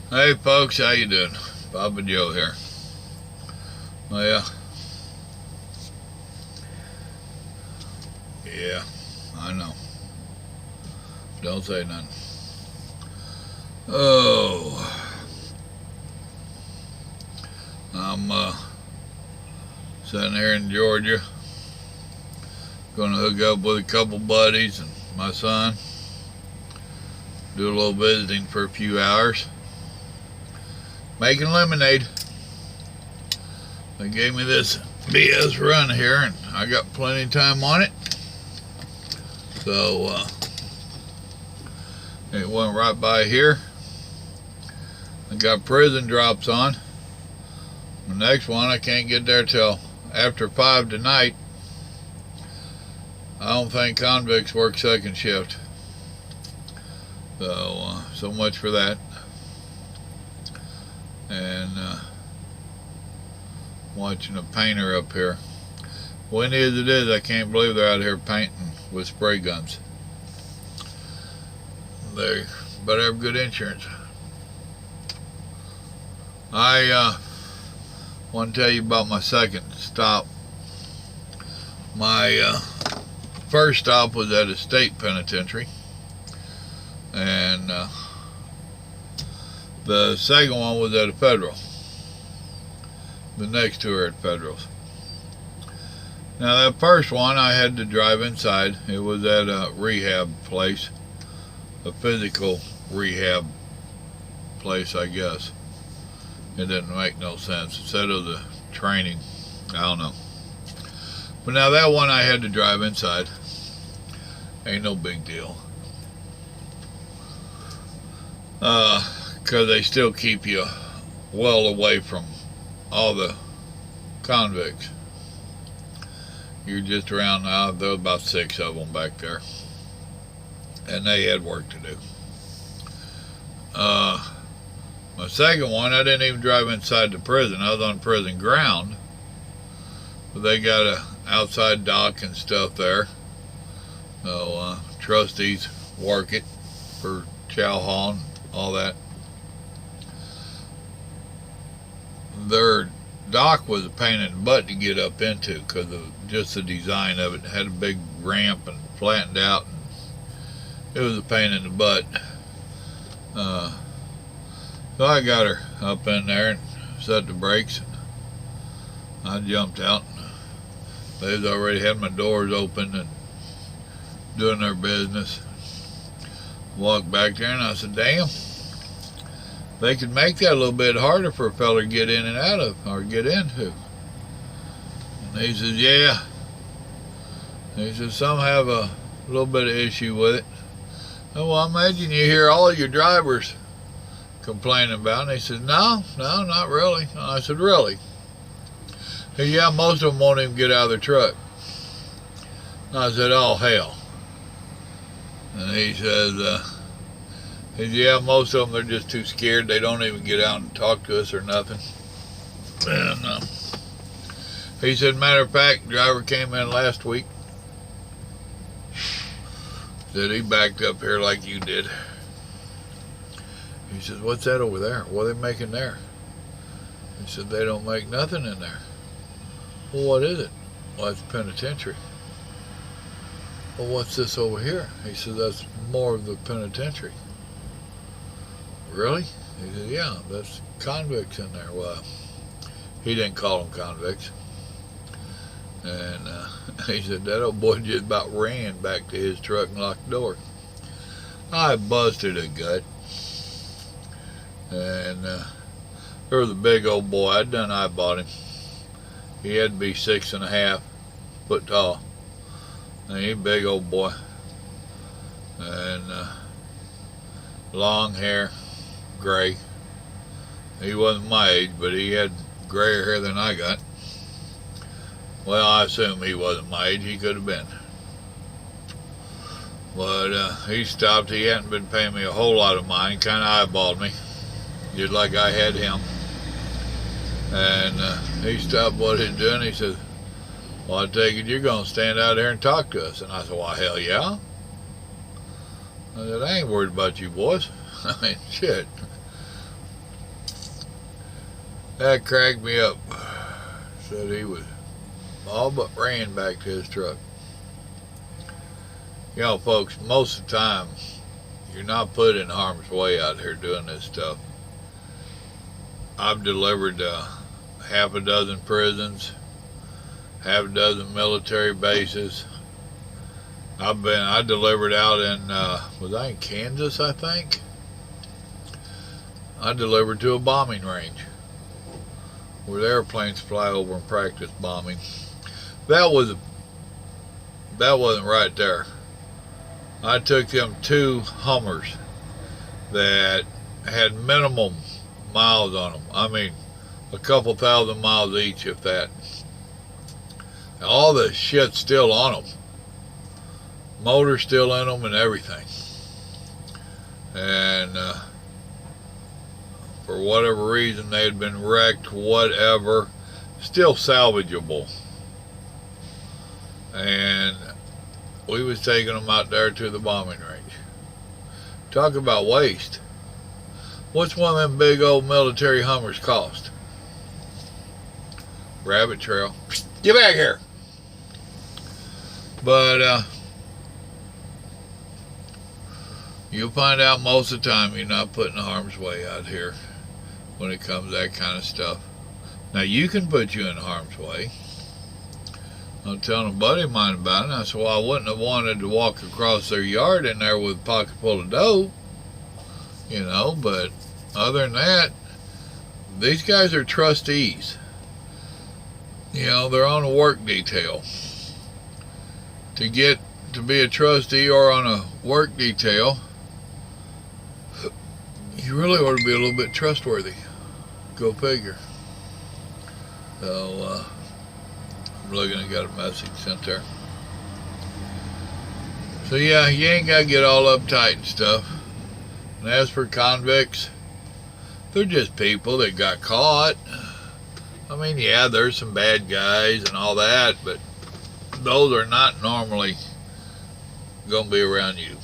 Hey folks, how you doing? Bob and Joe here. Well, yeah, I know. Don't say nothing. Oh, I'm sitting here in Georgia, gonna hook up with a couple buddies and my son, do a little visiting for a few hours, making lemonade. They gave me this BS run here, and I got plenty of time on it. So it went right by here. I got prison drops on. The next one I can't get there till after 5 tonight. I don't think convicts work second shift. So much for that. And watching a painter up here. Windy as it is, I can't believe they're out here painting with spray guns. They better have good insurance. I want to tell you about my second stop. My first stop was at a state penitentiary, and the second one was at a federal. The next two are at federals. Now that first one I had to drive inside. It was at a rehab place, a physical rehab place, I guess. It didn't make no sense. Instead of the training, I don't know. But now that one I had to drive inside. Ain't no big deal. Because they still keep you well away from all the convicts. You're just around now. There were about 6 of them back there. And they had work to do. My second one, I didn't even drive inside the prison. I was on prison ground. But they got a outside dock and stuff there. So trustees work it for chow hall and all that. Their dock was a pain in the butt to get up into because of just the design of it. It had a big ramp and flattened out. And it was a pain in the butt. So I got her up in there and set the brakes. I jumped out. They'd already had my doors open and doing their business. Walked back there and I said, damn, they could make that a little bit harder for a fella to get in and out of, or get into. And he says, yeah. He says, some have a little bit of issue with it. Oh, well, I imagine you hear all your drivers complaining about it. And he said, no, not really. And I said, really? He said, yeah, most of them won't even get out of their truck. And I said, oh, hell. And he says, yeah, most of them, they're just too scared. They don't even get out and talk to us or nothing. And he said, matter of fact, driver came in last week. Said he backed up here like you did. He says, what's that over there? What are they making there? He said, they don't make nothing in there. Well, what is it? Well, it's penitentiary. Well, what's this over here? He said, that's more of the penitentiary. Really? He said, yeah, that's convicts in there. Well, he didn't call them convicts. And he said, that old boy just about ran back to his truck and locked the door. I busted a gut. And there was a big old boy. I'd done eyeballed him. He had to be 6.5 foot tall. And he a big old boy. And long hair, gray. He wasn't my age, but he had grayer hair than I got. Well, I assume he wasn't my age. He could have been. But he stopped. He hadn't been paying me a whole lot of mind. Kind of eyeballed me, just like I had him. And he stopped what he's doing. He said, well, I take it you're going to stand out there and talk to us. And I said, well, hell yeah. I said, I ain't worried about you boys. I mean, shit. That cracked me up. Said he was all but ran back to his truck. You know, folks, most of the time, you're not put in harm's way out here doing this stuff. I've delivered half a dozen prisons, half a dozen military bases. I delivered out in, was I in Kansas, I think? I delivered to a bombing range where the airplanes fly over and practice bombing. That wasn't right there. I took them 2 Hummers that had minimum miles on them. I mean, a couple thousand miles each, if that. All the shit's still on them. Motor's still in them and everything. And for whatever reason, they had been wrecked, whatever, still salvageable. And we was taking them out there to the bombing range. Talk about waste. What's one of them big old military Hummers cost? Rabbit trail. Get back here. But you'll find out most of the time you're not put in harm's way out here when it comes to that kind of stuff. Now, you can put you in harm's way. I'm telling a buddy of mine about it, and I said, well, I wouldn't have wanted to walk across their yard in there with a pocket full of dough, you know, but other than that, these guys are trustees. You know, they're on a work detail. To get to be a trustee or on a work detail, you really ought to be a little bit trustworthy. Go figure. So, I'm looking, I got a message sent there. So yeah, you ain't got to get all uptight and stuff. And as for convicts, they're just people that got caught. I mean, yeah, there's some bad guys and all that, but those are not normally going to be around you.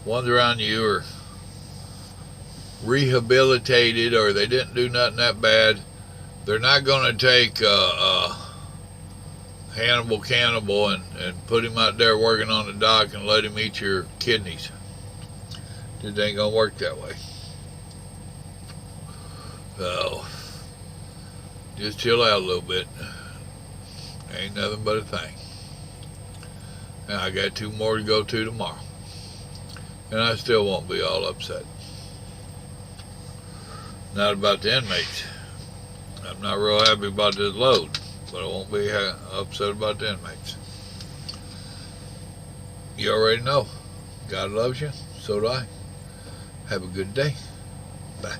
Ones around you are rehabilitated, or they didn't do nothing that bad. They're not going to take Hannibal Cannibal and put him out there working on the dock and let him eat your kidneys. It ain't going to work that way. So, just chill out a little bit. Ain't nothing but a thing. And I got 2 more to go to tomorrow. And I still won't be all upset. Not about the inmates. I'm not real happy about this load, but I won't be upset about the inmates. You already know. God loves you. So do I. Have a good day. Bye.